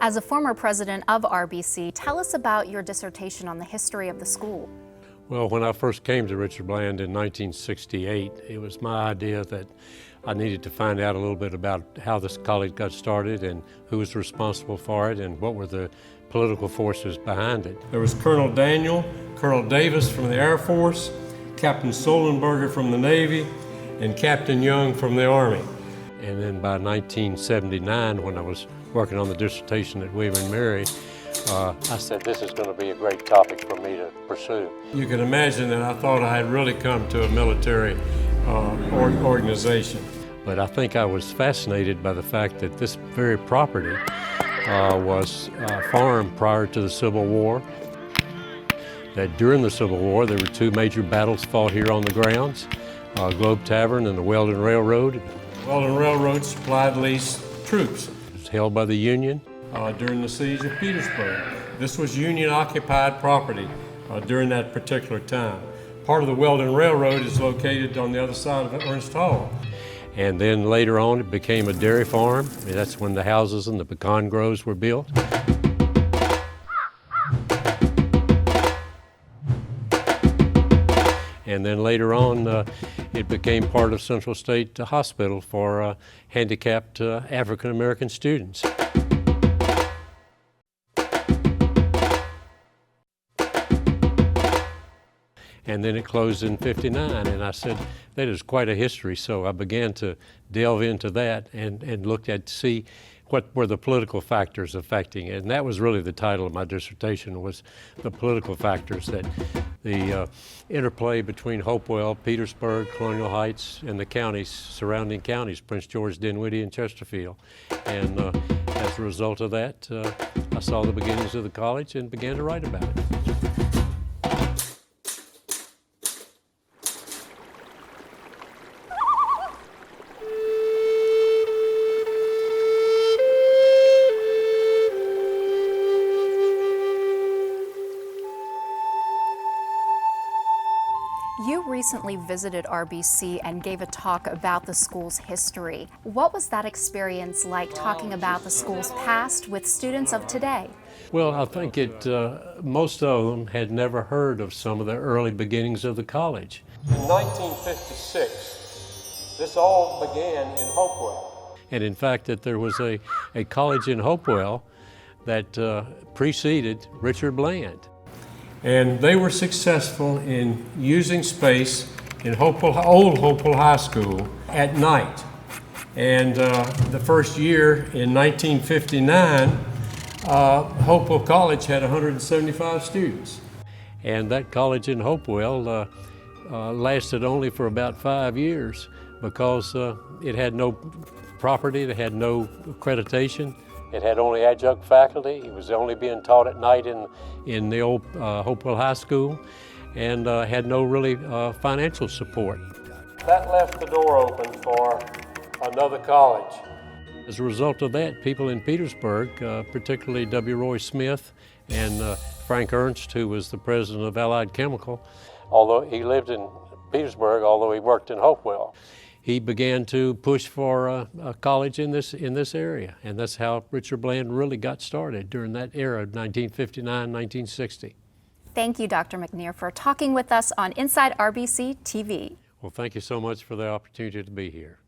As a former president of RBC, tell us about your dissertation on the history of the school. Well, when I first came to Richard Bland in 1968, it was my idea that I needed to find out a little bit about how this college got started and who was responsible for it and what were the political forces behind it. There was Colonel Daniel, Colonel Davis from the Air Force, Captain Solenberger from the Navy, and Captain Young from the Army. And then by 1979, when I was working on the dissertation at William and Mary, I said, this is going to be a great topic for me to pursue. You can imagine that I thought I had really come to a military organization. But I think I was fascinated by the fact that this very property was farmed prior to the Civil War. That during the Civil War, there were two major battles fought here on the grounds, Globe Tavern and the Weldon Railroad. The Weldon Railroad supplied Lee's troops. It was held by the Union during the siege of Petersburg. This was Union-occupied property during that particular time. Part of the Weldon Railroad is located on the other side of Ernst Hall. And then later on, it became a dairy farm. That's when the houses and the pecan groves were built. And then later on, it became part of Central State Hospital for handicapped African-American students. And then it closed in '59, and I said, that is quite a history. So I began to delve into that and looked at to see what were the political factors affecting it. And that was really the title of my dissertation, was the political factors, that the interplay between Hopewell, Petersburg, Colonial Heights, and the counties, surrounding counties, Prince George, Dinwiddie, and Chesterfield. And as a result of that, I saw the beginnings of the college and began to write about it. You recently visited RBC and gave a talk about the school's history. What was that experience like, talking about the school's past with students of today? Well, I think most of them had never heard of some of the early beginnings of the college. In 1956, this all began in Hopewell. And in fact, that there was a college in Hopewell that preceded Richard Bland. And they were successful in using space in old Hopewell High School at night. And the first year in 1959, Hopewell College had 175 students. And that college in Hopewell lasted only for about 5 years because it had no property, it had no accreditation. It had only adjunct faculty. It was only being taught at night in the old Hopewell High School, and had no really financial support. That left the door open for another college. As a result of that, people in Petersburg, particularly W. Roy Smith and Frank Ernst, who was the president of Allied Chemical, although he lived in Petersburg, although he worked in Hopewell, he began to push for a college in this area. And that's how Richard Bland really got started during that era, 1959, 1960. Thank you, Dr. McNeer, for talking with us on Inside RBC TV. Well, thank you so much for the opportunity to be here.